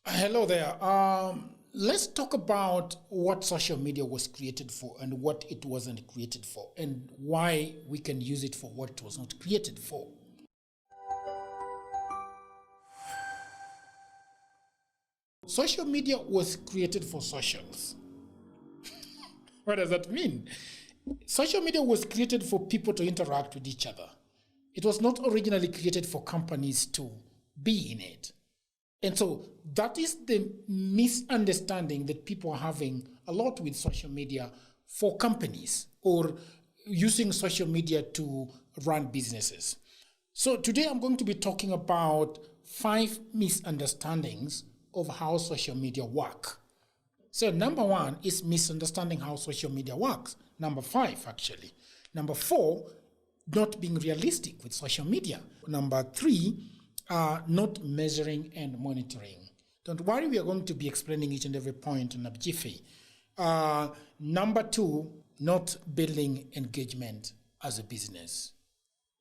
Hello there. Let's talk about what social media was created for and what it wasn't created for, and why we can use it for what it was not created for. Social media was created for socials. What does that mean? Social media was created for people to interact with each other. It was not originally created for companies to be in it. And so that is the misunderstanding that people are having a lot with social media for companies or using social media to run businesses. So today I'm going to be talking about 5 misunderstandings of how social media work. So number 1 is misunderstanding how social media works. Number 5, actually. Number 4, not being realistic with social media. Number 3, not measuring and monitoring. Don't worry, we are going to be explaining each and every point in a jiffy. Number 2, not building engagement as a business.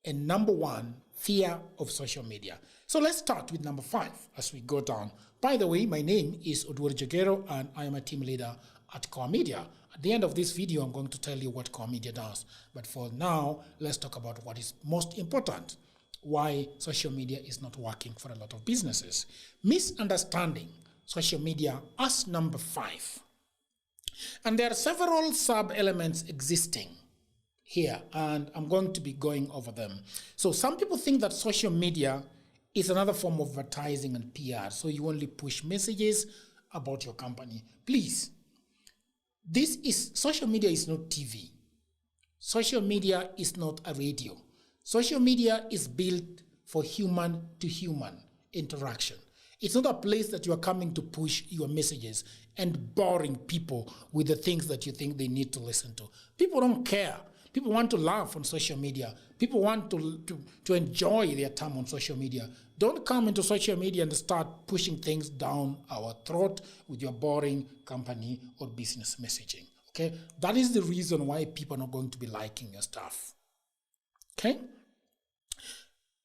And number 1, fear of social media. So let's start with number 5 as we go down. By the way, my name is Odwar Jagero and I am a team leader at Core Media. At the end of this video, I'm going to tell you what Core Media does. But for now, let's talk about what is most important. Why social media is not working for a lot of businesses. Misunderstanding social media as number 5. And there are several sub-elements existing here, and I'm going to be going over them. So some people think that social media is another form of advertising and PR, so you only push messages about your company. Please, social media is not TV. Social media is not a radio. Social media is built for human-to-human interaction. It's not a place that you are coming to push your messages and boring people with the things that you think they need to listen to. People don't care. People want to laugh on social media. People want to enjoy their time on social media. Don't come into social media and start pushing things down our throat with your boring company or business messaging. Okay? That is the reason why people are not going to be liking your stuff. Okay?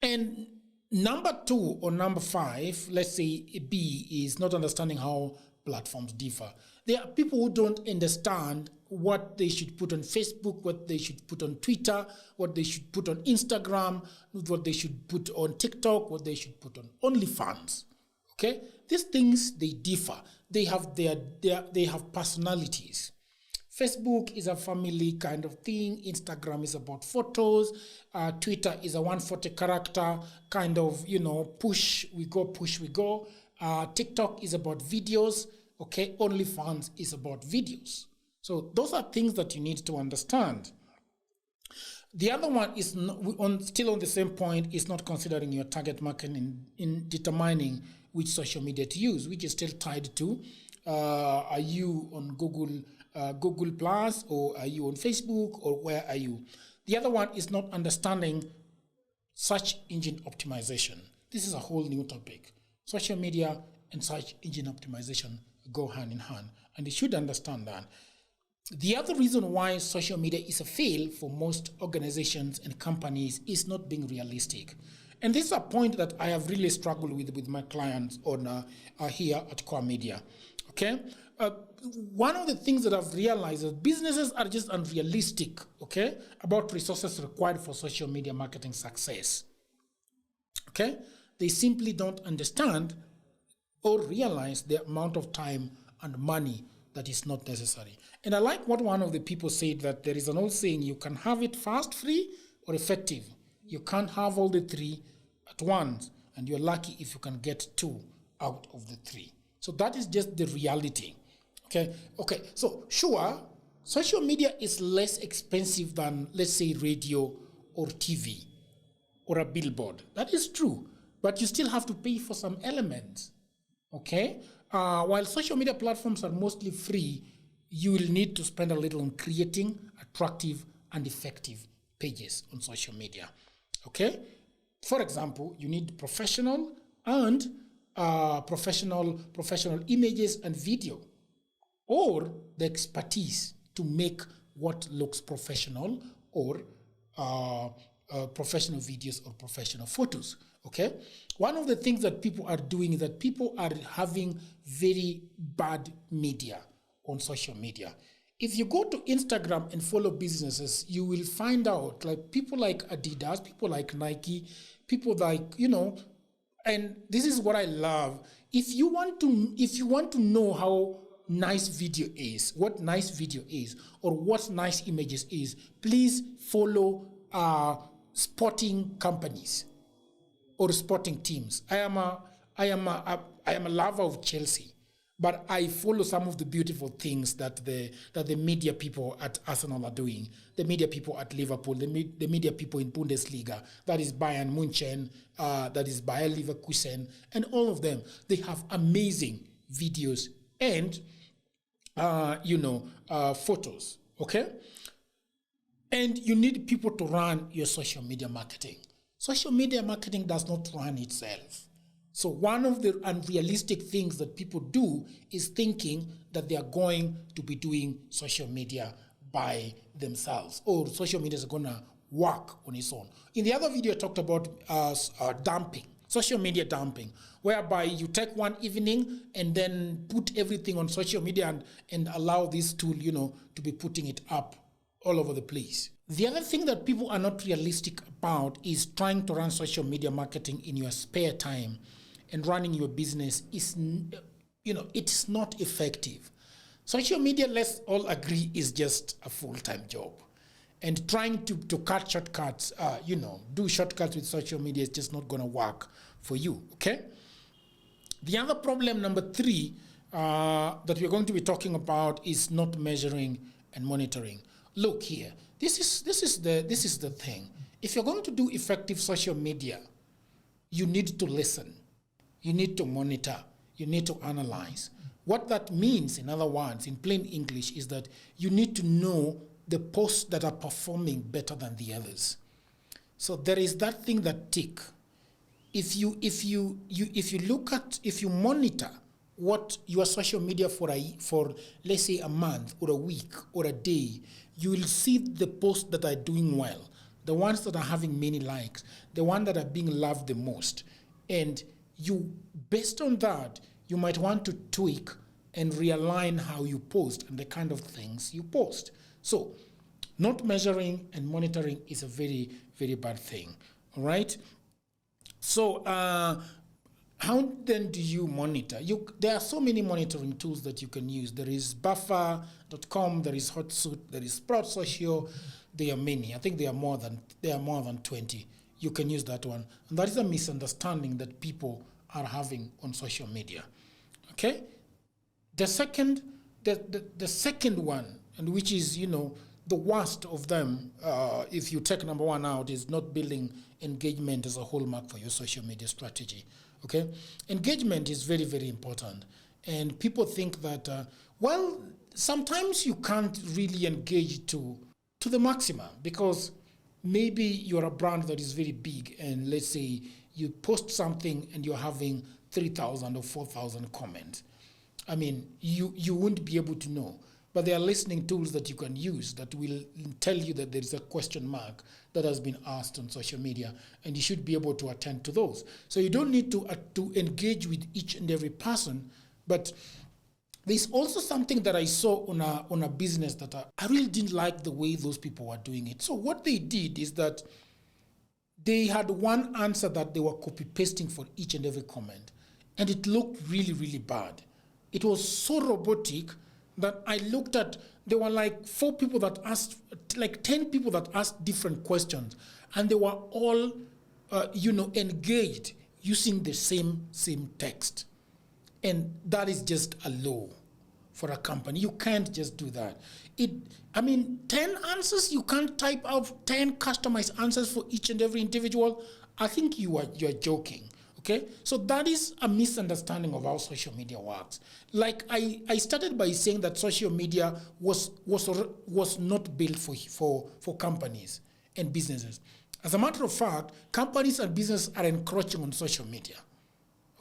And number 2 or number 5, let's say B, is not understanding how platforms differ. There are people who don't understand what they should put on Facebook, what they should put on Twitter, what they should put on Instagram, what they should put on TikTok, what they should put on OnlyFans. Okay? These things, they differ. They have they have personalities. Facebook is a family kind of thing. Instagram is about photos. Twitter is a 140 character kind of, push, we go. TikTok is about videos. Okay, OnlyFans is about videos. So those are things that you need to understand. The other one is still on the same point, is not considering your target market in determining which social media to use, which is still tied to are you on Google Plus, or are you on Facebook, or where are you? The other one is not understanding search engine optimization. This is a whole new topic. Social media and search engine optimization go hand in hand, and you should understand that. The other reason why social media is a fail for most organizations and companies is not being realistic. And this is a point that I have really struggled with my clients on here at Core Media. Okay? One of the things that I've realized is businesses are just unrealistic, okay, about resources required for social media marketing success. Okay? They simply don't understand or realize the amount of time and money that is not necessary. And I like what one of the people said, that there is an old saying, you can have it fast, free, or effective. You can't have all the 3 at once, and you're lucky if you can get 2 out of the 3. So that is just the reality. Okay, so sure, social media is less expensive than, let's say, radio or TV or a billboard. That is true, but you still have to pay for some elements. Okay, while social media platforms are mostly free, you will need to spend a little on creating attractive and effective pages on social media. Okay, for example, you need professional and professional images and video, or the expertise to make what looks professional, or professional videos or professional photos. Okay? One of the things that people are doing is that people are having very bad media on social media. If you go to Instagram and follow businesses, you will find out like people like Adidas, people like Nike, people like, and this is what I love. If you want to know how nice video is, what nice video is, or what nice images is, please follow sporting companies or sporting teams. I am a lover of Chelsea, but I follow some of the beautiful things that the media people at Arsenal are doing, the media people at Liverpool, the media people in Bundesliga, that is Bayern München, that is Bayer Leverkusen, and all of them. They have amazing videos and photos. Okay, and you need people to run your social media marketing. Social media marketing does not run itself. So one of the unrealistic things that people do is thinking that they are going to be doing social media by themselves, or social media is going to work on its own. In the other video, I talked about dumping, social media dumping, whereby you take one evening and then put everything on social media and allow this tool, to be putting it up all over the place. The other thing that people are not realistic about is trying to run social media marketing in your spare time and running your business is, it's not effective. Social media, let's all agree, is just a full-time job. And trying to cut shortcuts, do shortcuts with social media is just not going to work for you, okay? The other problem, number 3, that we're going to be talking about is not measuring and monitoring. Look here, this is the thing. If you're going to do effective social media, you need to listen, you need to monitor, you need to analyze. What that means, in other words, in plain English, is that you need to know the posts that are performing better than the others. So there is that thing that tick. If you monitor what your social media for let's say a month or a week or a day, you will see the posts that are doing well, the ones that are having many likes, the ones that are being loved the most. And you, based on that, you might want to tweak and realign how you post and the kind of things you post. So not measuring and monitoring is a very, very bad thing, all right? So how then do you monitor? There are so many monitoring tools that you can use. There is buffer.com, there is Hotsuite, there is Sprout Social. There are many. I think there are more than 20. You can use that one. And that is a misunderstanding that people are having on social media. Okay? The second one, and which is, the worst of them, if you take number 1 out, is not building engagement as a hallmark for your social media strategy. Okay? Engagement is very, very important. And people think that, sometimes you can't really engage to the maximum, because maybe you're a brand that is very big, and let's say you post something and you're having 3,000 or 4,000 comments. I mean, you won't be able to know. But there are listening tools that you can use that will tell you that there is a question mark that has been asked on social media, and you should be able to attend to those. So you don't need to engage with each and every person, but there's also something that I saw on a business that I really didn't like the way those people were doing it. So what they did is that they had one answer that they were copy-pasting for each and every comment, and it looked really, really bad. It was so robotic that I looked at, there were like 4 people that asked, like 10 people that asked different questions, and they were all, engaged using the same text. And that is just a low for a company. You can't just do that. 10 answers, you can't type out 10 customized answers for each and every individual. I think you're joking. Okay, so that is a misunderstanding of how social media works. Like I started by saying that social media was not built for companies and businesses. As a matter of fact, companies and businesses are encroaching on social media.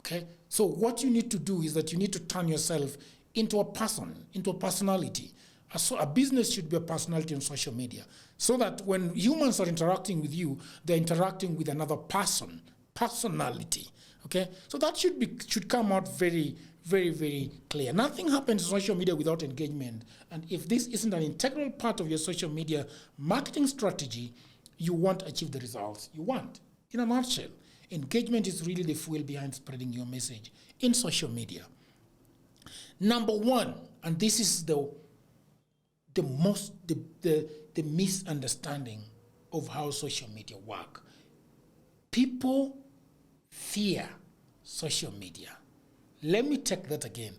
Okay, so what you need to do is that you need to turn yourself into a person, into a personality. So a business should be a personality on social media, so that when humans are interacting with you, they're interacting with another person personality. Okay, so that should come out very, very, very clear. Nothing happens in social media without engagement, and if this isn't an integral part of your social media marketing strategy, you won't achieve the results you want. In a nutshell, engagement is really the fuel behind spreading your message in social media. Number one, and this is the misunderstanding of how social media work. People fear social media. Let me take that again.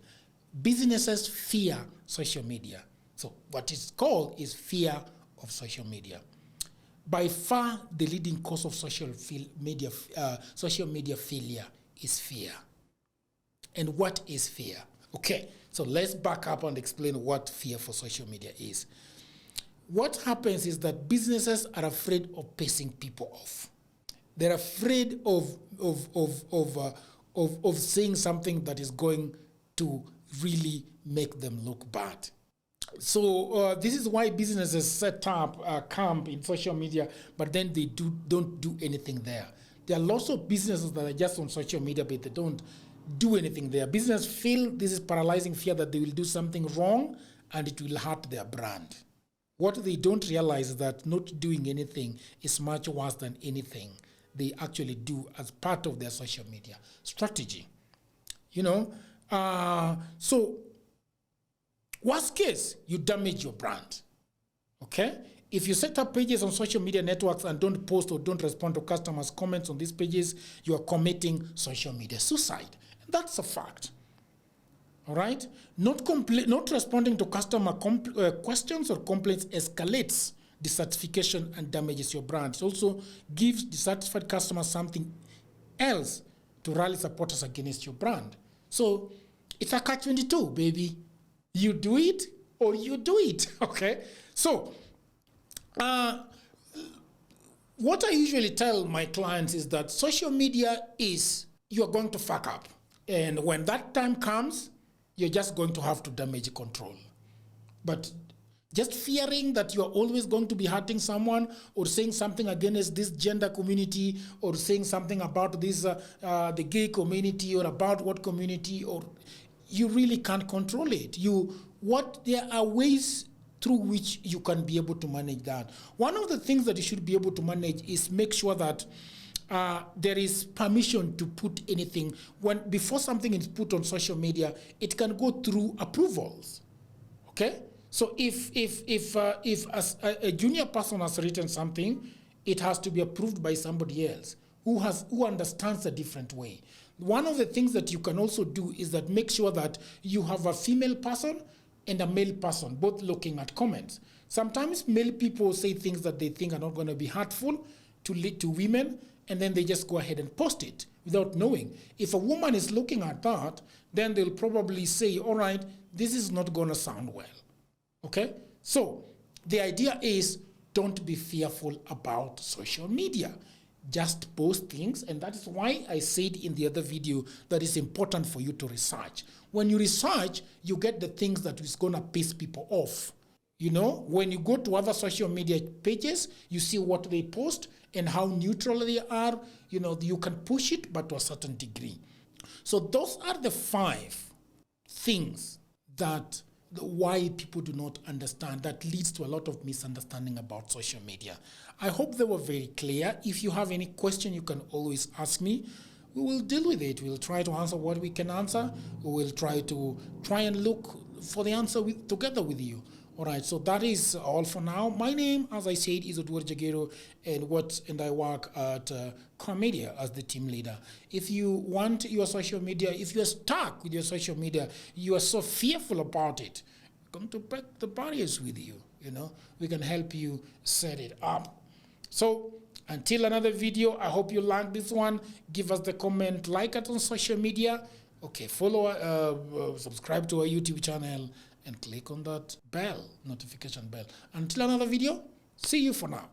Businesses fear social media. So what is called is fear of social media. By far, the leading cause of social media failure is fear. And what is fear? Okay, so let's back up and explain what fear for social media is. What happens is that businesses are afraid of pissing people off. They're afraid of saying something that is going to really make them look bad. So this is why businesses set up a camp in social media, but then they don't do anything there. There are lots of businesses that are just on social media, but they don't do anything there. Business feel this is paralyzing fear that they will do something wrong and it will hurt their brand. What they don't realize is that not doing anything is much worse than anything they actually do as part of their social media strategy. So worst case, you damage your brand. Okay? If you set up pages on social media networks and don't post or don't respond to customers' comments on these pages, you are committing social media suicide. And that's a fact. All right? Not responding to customer questions or complaints escalates dissatisfaction and damages your brand. It also gives dissatisfied customers something else to rally supporters against your brand. So it's a catch-22, baby. You do it or you do it, okay? So what I usually tell my clients is that social media is, you're going to fuck up. And when that time comes, you're just going to have to damage control. But just fearing that you're always going to be hurting someone or saying something against this gender community or saying something about this the gay community or about what community, or you really can't control it. There are ways through which you can be able to manage that. One of the things that you should be able to manage is make sure that there is permission to put anything. Before something is put on social media, it can go through approvals. Okay? So if a junior person has written something, it has to be approved by somebody else who understands a different way. One of the things that you can also do is that make sure that you have a female person and a male person both looking at comments. Sometimes male people say things that they think are not going to be hurtful to women, and then they just go ahead and post it without knowing. If a woman is looking at that, then they'll probably say, all right, this is not going to sound well. Okay? So the idea is, don't be fearful about social media. Just post things, and that is why I said in the other video that it's important for you to research. When you research, you get the things that is going to piss people off. When you go to other social media pages, you see what they post and how neutral they are. You can push it, but to a certain degree. So those are the 5 things that why people do not understand, that leads to a lot of misunderstanding about social media. I hope they were very clear. If you have any question, you can always ask me. We will deal with it. We'll try to answer what we can answer. We will try and look for the answer together with you. All right, so that is all for now. My name, as I said, is Edward Jagero, and I work at Comedia as the team leader. If you want your social media, if you're stuck with your social media, you are so fearful about it, come to break the barriers with you. We can help you set it up. So until another video, I hope you liked this one. Give us the comment, like it on social media. Okay, follow, subscribe to our YouTube channel, and click on that notification bell. Until another video, see you for now.